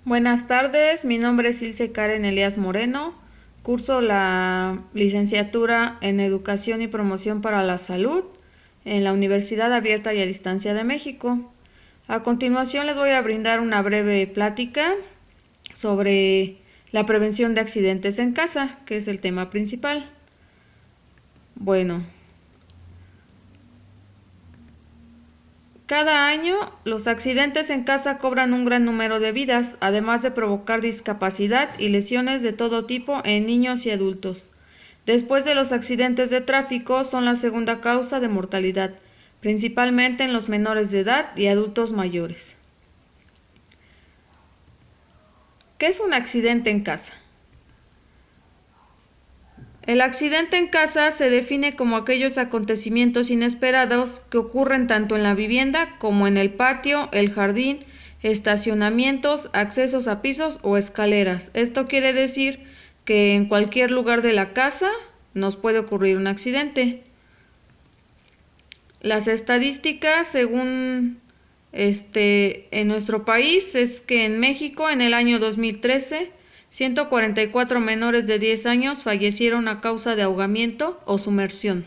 Buenas tardes, mi nombre es Ilse Karen Elías Moreno, curso la licenciatura en Educación y Promoción para la Salud en la Universidad Abierta y a Distancia de México. A continuación les voy a brindar una breve plática sobre la prevención de accidentes en casa, que es el tema principal. Bueno, cada año, los accidentes en casa cobran un gran número de vidas, además de provocar discapacidad y lesiones de todo tipo en niños y adultos. Después de los accidentes de tráfico, son la segunda causa de mortalidad, principalmente en los menores de edad y adultos mayores. ¿Qué es un accidente en casa? El accidente en casa se define como aquellos acontecimientos inesperados que ocurren tanto en la vivienda como en el patio, el jardín, estacionamientos, accesos a pisos o escaleras. Esto quiere decir que en cualquier lugar de la casa nos puede ocurrir un accidente. Las estadísticas según en nuestro país es que en México en el año 2013 144 menores de 10 años fallecieron a causa de ahogamiento o sumersión.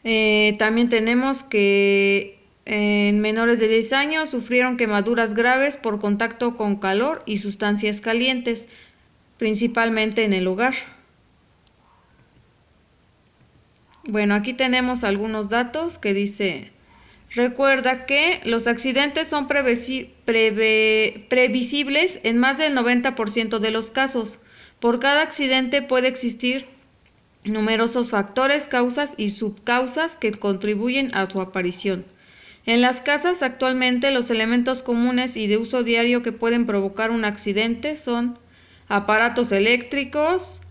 También tenemos que en menores de 10 años sufrieron quemaduras graves por contacto con calor y sustancias calientes, principalmente en el hogar. Bueno, aquí tenemos algunos datos que dice: recuerda que los accidentes son previsibles en más del 90% de los casos. Por cada accidente puede existir numerosos factores, causas y subcausas que contribuyen a su aparición. En las casas actualmente los elementos comunes y de uso diario que pueden provocar un accidente son aparatos eléctricos,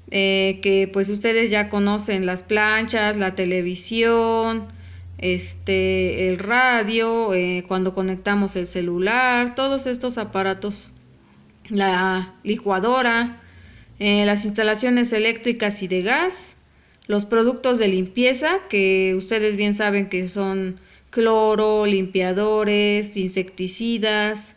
que pues ustedes ya conocen: las planchas, la televisión, el radio, cuando conectamos el celular, todos estos aparatos, la licuadora, las instalaciones eléctricas y de gas, los productos de limpieza, que ustedes bien saben que son cloro, limpiadores, insecticidas,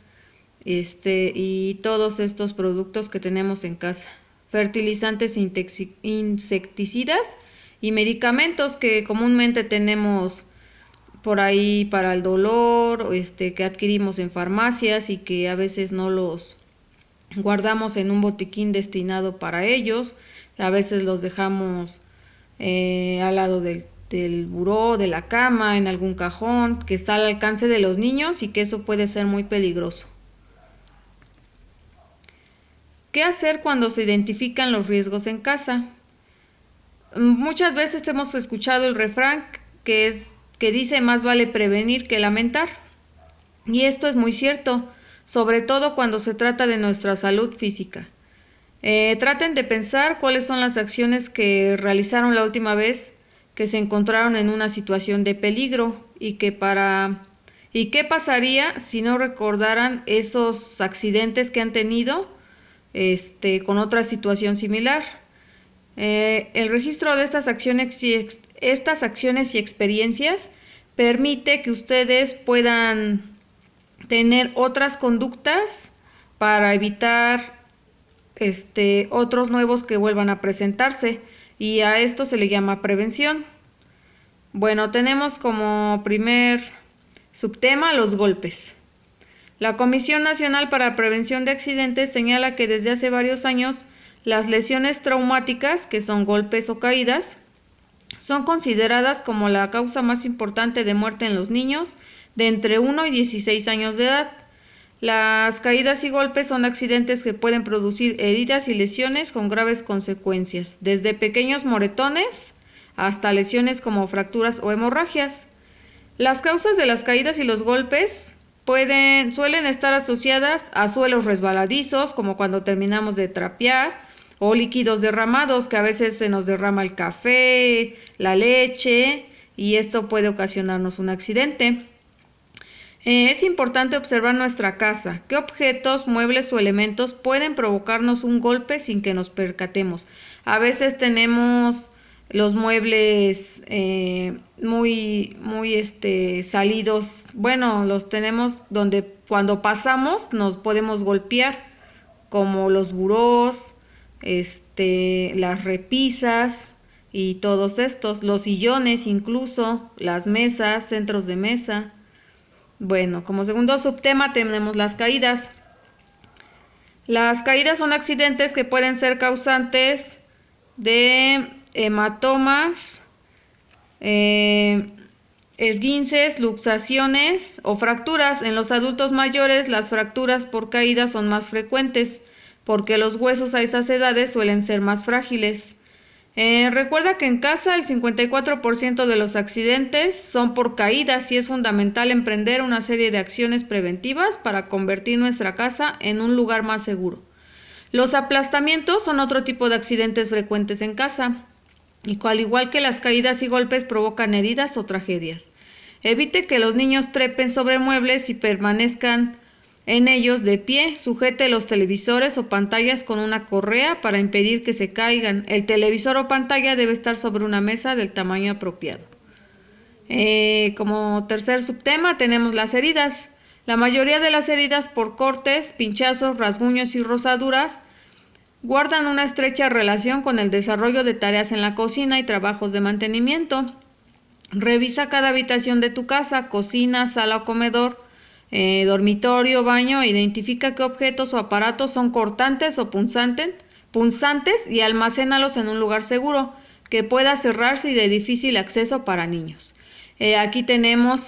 y todos estos productos que tenemos en casa, fertilizantes insecticidas y medicamentos que comúnmente tenemos por ahí para el dolor, que adquirimos en farmacias y que a veces no los guardamos en un botiquín destinado para ellos. A veces los dejamos al lado del buró, de la cama, en algún cajón que está al alcance de los niños y que eso puede ser muy peligroso. ¿Qué hacer cuando se identifican los riesgos en casa? Muchas veces hemos escuchado el refrán que dice: más vale prevenir que lamentar. Y esto es muy cierto, sobre todo cuando se trata de nuestra salud física. Traten de pensar cuáles son las acciones que realizaron la última vez que se encontraron en una situación de peligro y qué pasaría si no recordaran esos accidentes que han tenido con otra situación similar. El registro de estas acciones y experiencias permite que ustedes puedan tener otras conductas para evitar otros nuevos que vuelvan a presentarse, y a esto se le llama prevención. Bueno, tenemos como primer subtema los golpes. La Comisión Nacional para la Prevención de Accidentes señala que desde hace varios años las lesiones traumáticas, que son golpes o caídas, son consideradas como la causa más importante de muerte en los niños de entre 1 y 16 años de edad. Las caídas y golpes son accidentes que pueden producir heridas y lesiones con graves consecuencias, desde pequeños moretones hasta lesiones como fracturas o hemorragias. Las causas de las caídas y los golpes suelen estar asociadas a suelos resbaladizos, como cuando terminamos de trapear, o líquidos derramados, que a veces se nos derrama el café, la leche, y esto puede ocasionarnos un accidente. Es importante observar nuestra casa. ¿Qué objetos, muebles o elementos pueden provocarnos un golpe sin que nos percatemos? A veces tenemos los muebles muy salidos. Bueno, los tenemos donde cuando pasamos nos podemos golpear, como los burós, las repisas y todos estos, los sillones incluso, las mesas, centros de mesa. Bueno, como segundo subtema tenemos las caídas. Las caídas son accidentes que pueden ser causantes de hematomas, esguinces, luxaciones o fracturas. En los adultos mayores las fracturas por caída son más frecuentes porque los huesos a esas edades suelen ser más frágiles. Recuerda que en casa el 54% de los accidentes son por caídas y es fundamental emprender una serie de acciones preventivas para convertir nuestra casa en un lugar más seguro. Los aplastamientos son otro tipo de accidentes frecuentes en casa y al igual que las caídas y golpes provocan heridas o tragedias. Evite que los niños trepen sobre muebles y permanezcan en ellos de pie. Sujete los televisores o pantallas con una correa para impedir que se caigan. El televisor o pantalla debe estar sobre una mesa del tamaño apropiado. Como tercer subtema tenemos las heridas. La mayoría de las heridas por cortes, pinchazos, rasguños y rozaduras guardan una estrecha relación con el desarrollo de tareas en la cocina y trabajos de mantenimiento. Revisa cada habitación de tu casa, cocina, sala o comedor, dormitorio, baño, identifica qué objetos o aparatos son cortantes o punzantes y almacénalos en un lugar seguro que pueda cerrarse y de difícil acceso para niños. Aquí tenemos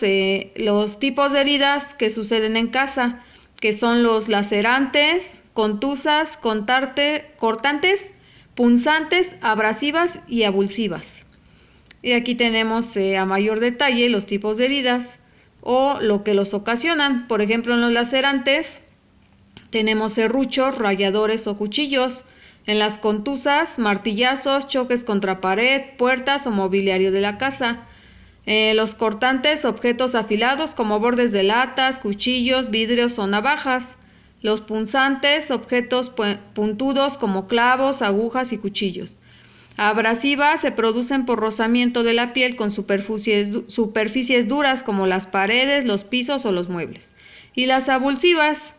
los tipos de heridas que suceden en casa, que son los lacerantes, contusas, cortantes, punzantes, abrasivas y abulsivas. Y aquí tenemos a mayor detalle los tipos de heridas o lo que los ocasionan. Por ejemplo, en los lacerantes tenemos serruchos, rayadores o cuchillos. En las contusas, martillazos, choques contra pared, puertas o mobiliario de la casa. Los cortantes, objetos afilados como bordes de latas, cuchillos, vidrios o navajas. Los punzantes, objetos puntudos como clavos, agujas y cuchillos. Abrasivas se producen por rozamiento de la piel con superficies duras como las paredes, los pisos o los muebles. Y las abulsivas,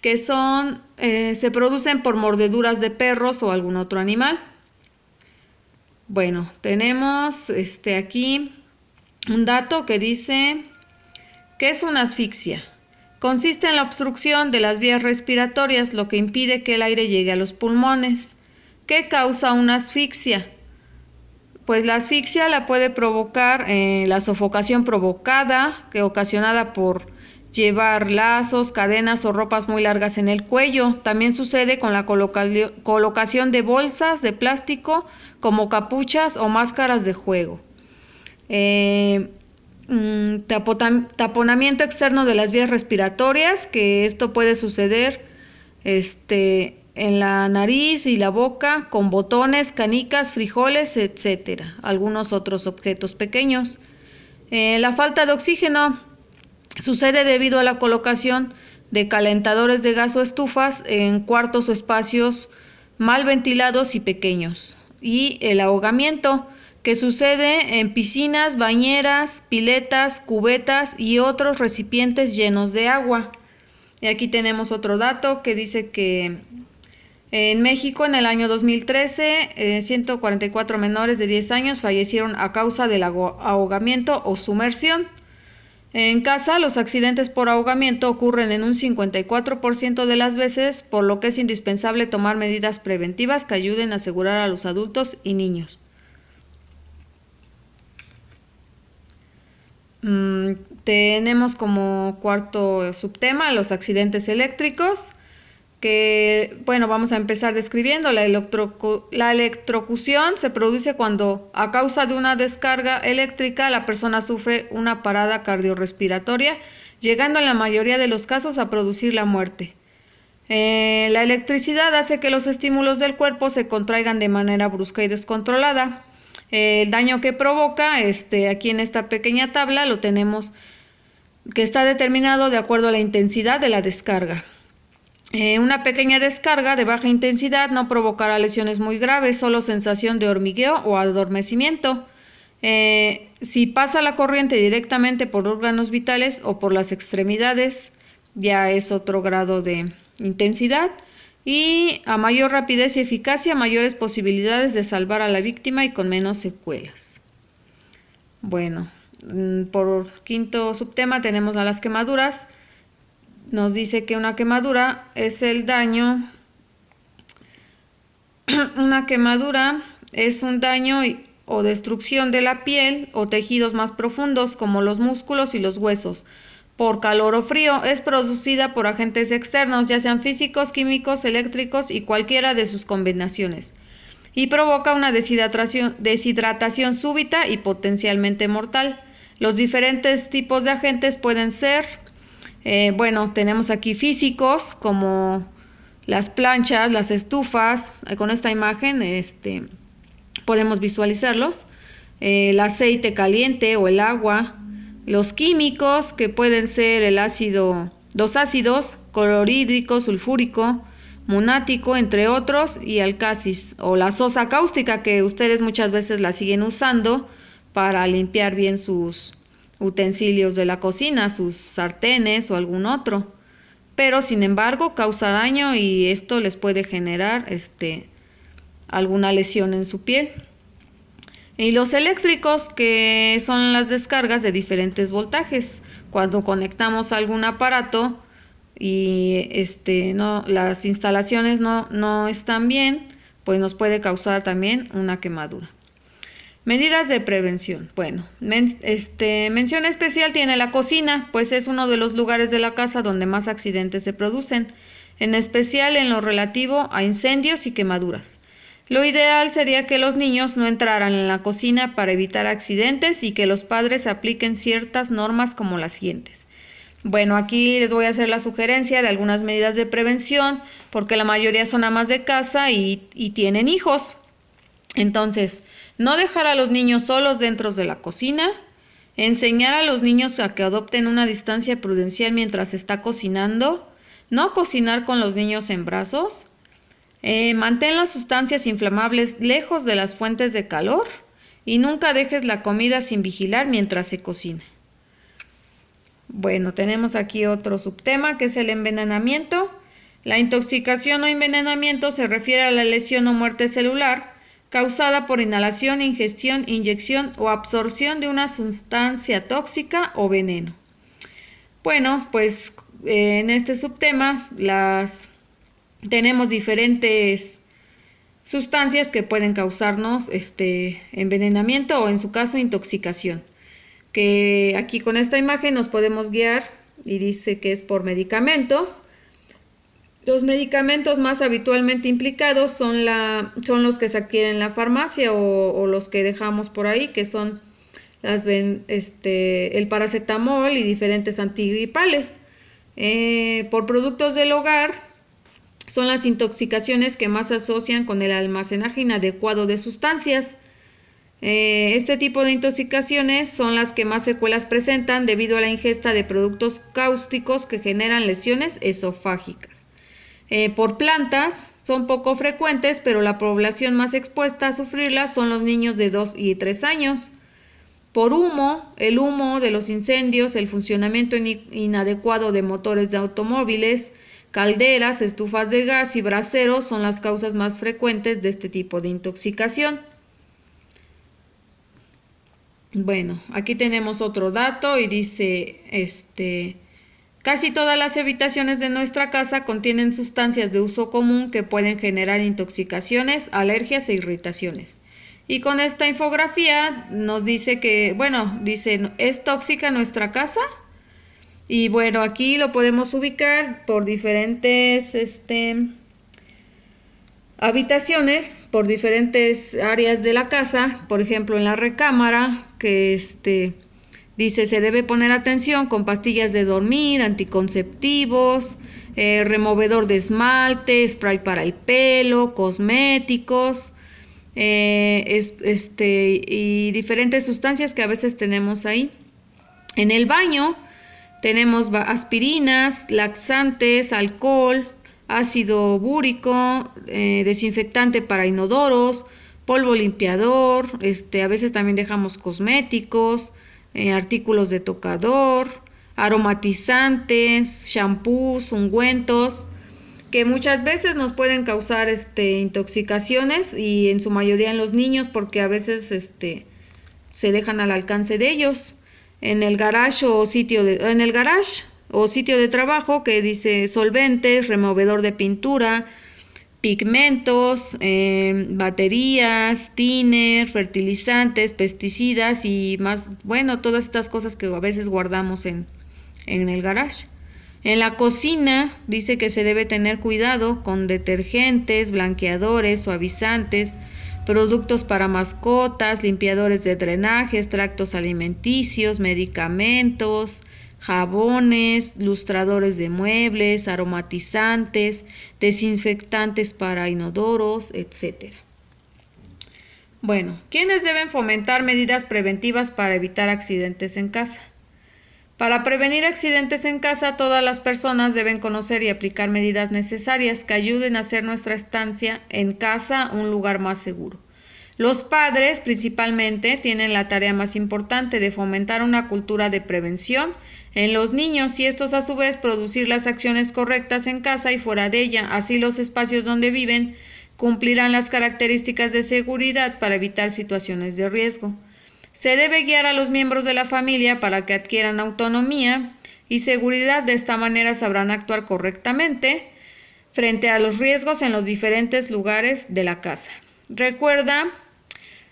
que se producen por mordeduras de perros o algún otro animal. Bueno, tenemos aquí un dato que dice que es una asfixia. Consiste en la obstrucción de las vías respiratorias, lo que impide que el aire llegue a los pulmones. ¿Qué causa una asfixia? Pues la asfixia la puede provocar la sofocación provocada, ocasionada por llevar lazos, cadenas o ropas muy largas en el cuello. También sucede con la colocación de bolsas de plástico como capuchas o máscaras de juego. Taponamiento externo de las vías respiratorias, que esto puede suceder en la nariz y la boca con botones, canicas, frijoles, etcétera, algunos otros objetos pequeños. La falta de oxígeno sucede debido a la colocación de calentadores de gas o estufas en cuartos o espacios mal ventilados y pequeños. Y el ahogamiento, que sucede en piscinas, bañeras, piletas, cubetas y otros recipientes llenos de agua. Y aquí tenemos otro dato que dice que en México en el año 2013 144 menores de 10 años fallecieron a causa del ahogamiento o sumersión. En casa, los accidentes por ahogamiento ocurren en un 54% de las veces, por lo que es indispensable tomar medidas preventivas que ayuden a asegurar a los adultos y niños. Tenemos como cuarto subtema los accidentes eléctricos, que vamos a empezar describiendo. La electrocución se produce cuando a causa de una descarga eléctrica la persona sufre una parada cardiorrespiratoria, llegando en la mayoría de los casos a producir la muerte. La electricidad hace que los estímulos del cuerpo se contraigan de manera brusca y descontrolada. El daño que provoca, aquí en esta pequeña tabla lo tenemos que está determinado de acuerdo a la intensidad de la descarga. Una pequeña descarga de baja intensidad no provocará lesiones muy graves, solo sensación de hormigueo o adormecimiento. Si pasa la corriente directamente por órganos vitales o por las extremidades, ya es otro grado de intensidad. Y a mayor rapidez y eficacia, mayores posibilidades de salvar a la víctima y con menos secuelas. Bueno, por quinto subtema tenemos a las quemaduras. Nos dice que una quemadura es el daño. Una quemadura es un daño o destrucción de la piel o tejidos más profundos como los músculos y los huesos por calor o frío. Es producida por agentes externos, ya sean físicos, químicos, eléctricos y cualquiera de sus combinaciones, y provoca una deshidratación súbita y potencialmente mortal. Los diferentes tipos de agentes pueden ser, tenemos aquí físicos como las planchas, las estufas. Con esta imagen podemos visualizarlos. El aceite caliente o el agua. Los químicos, que pueden ser los ácidos clorhídrico, sulfúrico, monático, entre otros, y alcasis, o la sosa cáustica, que ustedes muchas veces la siguen usando para limpiar bien sus utensilios de la cocina, sus sartenes o algún otro, pero sin embargo causa daño y esto les puede generar alguna lesión en su piel. Y los eléctricos, que son las descargas de diferentes voltajes. Cuando conectamos algún aparato y las instalaciones no están bien, pues nos puede causar también una quemadura. Medidas de prevención. Bueno, mención especial tiene la cocina, pues es uno de los lugares de la casa donde más accidentes se producen, en especial en lo relativo a incendios y quemaduras. Lo ideal sería que los niños no entraran en la cocina para evitar accidentes y que los padres apliquen ciertas normas como las siguientes. Bueno, aquí les voy a hacer la sugerencia de algunas medidas de prevención, porque la mayoría son amas de casa y tienen hijos. Entonces, no dejar a los niños solos dentro de la cocina, enseñar a los niños a que adopten una distancia prudencial mientras se está cocinando, no cocinar con los niños en brazos, mantén las sustancias inflamables lejos de las fuentes de calor y nunca dejes la comida sin vigilar mientras se cocina. Bueno, tenemos aquí otro subtema que es el envenenamiento. La intoxicación o envenenamiento se refiere a la lesión o muerte celular causada por inhalación, ingestión, inyección o absorción de una sustancia tóxica o veneno. Bueno, pues en este subtema tenemos diferentes sustancias que pueden causarnos envenenamiento o en su caso intoxicación, que aquí con esta imagen nos podemos guiar y dice que es por medicamentos. Los medicamentos más habitualmente implicados son los que se adquieren en la farmacia o los que dejamos por ahí, que son el paracetamol y diferentes antigripales. Por productos del hogar son las intoxicaciones que más se asocian con el almacenaje inadecuado de sustancias. Este tipo de intoxicaciones son las que más secuelas presentan debido a la ingesta de productos cáusticos que generan lesiones esofágicas. Por plantas son poco frecuentes, pero la población más expuesta a sufrirlas son los niños de 2 y 3 años. Por humo, el humo de los incendios, el funcionamiento inadecuado de motores de automóviles, calderas, estufas de gas y braseros son las causas más frecuentes de este tipo de intoxicación. Bueno, aquí tenemos otro dato y dice, casi todas las habitaciones de nuestra casa contienen sustancias de uso común que pueden generar intoxicaciones, alergias e irritaciones. Y con esta infografía nos dice que, ¿es tóxica nuestra casa? Y bueno, aquí lo podemos ubicar por diferentes habitaciones, por diferentes áreas de la casa. Por ejemplo, en la recámara, que dice se debe poner atención con pastillas de dormir, anticonceptivos, removedor de esmalte, spray para el pelo, cosméticos, y diferentes sustancias que a veces tenemos ahí. En el baño tenemos aspirinas, laxantes, alcohol, ácido búrico, desinfectante para inodoros, polvo limpiador, a veces también dejamos cosméticos, artículos de tocador, aromatizantes, shampoos, ungüentos, que muchas veces nos pueden causar intoxicaciones, y en su mayoría en los niños, porque a veces se dejan al alcance de ellos. En el garage o sitio de trabajo, que dice solventes, removedor de pintura, pigmentos, baterías, thinner, fertilizantes, pesticidas y más, bueno, todas estas cosas que a veces guardamos en el garage. En la cocina dice que se debe tener cuidado con detergentes, blanqueadores, suavizantes, productos para mascotas, limpiadores de drenaje, extractos alimenticios, medicamentos, jabones, lustradores de muebles, aromatizantes, desinfectantes para inodoros, etc. Bueno, ¿quiénes deben fomentar medidas preventivas para evitar accidentes en casa? Para prevenir accidentes en casa, todas las personas deben conocer y aplicar medidas necesarias que ayuden a hacer nuestra estancia en casa un lugar más seguro. Los padres, principalmente, tienen la tarea más importante de fomentar una cultura de prevención en los niños, y estos a su vez producir las acciones correctas en casa y fuera de ella. Así los espacios donde viven cumplirán las características de seguridad para evitar situaciones de riesgo. Se debe guiar a los miembros de la familia para que adquieran autonomía y seguridad. De esta manera sabrán actuar correctamente frente a los riesgos en los diferentes lugares de la casa. Recuerda,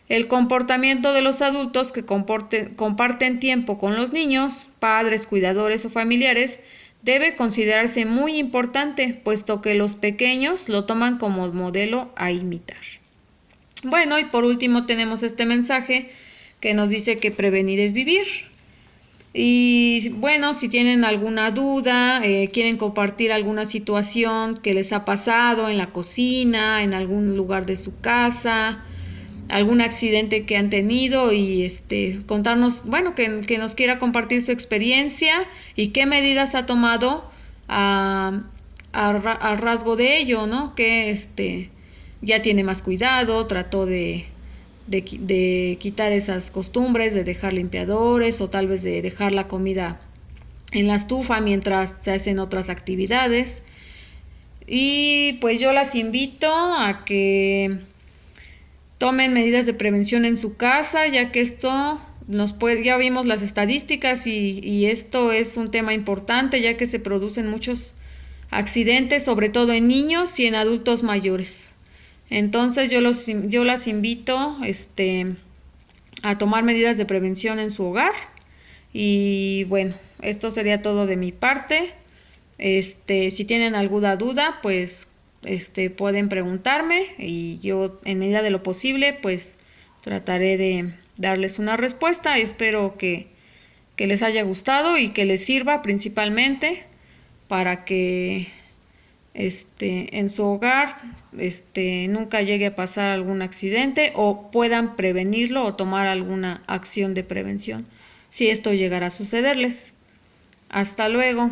el comportamiento de los adultos que comparten tiempo con los niños, padres, cuidadores o familiares, debe considerarse muy importante, puesto que los pequeños lo toman como modelo a imitar. Bueno, y por último tenemos este mensaje que nos dice que prevenir es vivir. Y bueno, si tienen alguna duda, quieren compartir alguna situación que les ha pasado en la cocina, en algún lugar de su casa, algún accidente que han tenido, y contarnos, bueno, que nos quiera compartir su experiencia y qué medidas ha tomado a rasgo de ello, ¿no? Que ya tiene más cuidado, trató de quitar esas costumbres, de dejar limpiadores, o tal vez de dejar la comida en la estufa mientras se hacen otras actividades. Y pues yo las invito a que tomen medidas de prevención en su casa, ya que esto ya vimos las estadísticas, y esto es un tema importante, ya que se producen muchos accidentes, sobre todo en niños y en adultos mayores. Entonces yo las invito a tomar medidas de prevención en su hogar. Y bueno, esto sería todo de mi parte. Si tienen alguna duda, pues pueden preguntarme, y yo, en medida de lo posible, pues trataré de darles una respuesta. Espero que les haya gustado y que les sirva principalmente para que en su hogar nunca llegue a pasar algún accidente, o puedan prevenirlo o tomar alguna acción de prevención si esto llegara a sucederles. Hasta luego.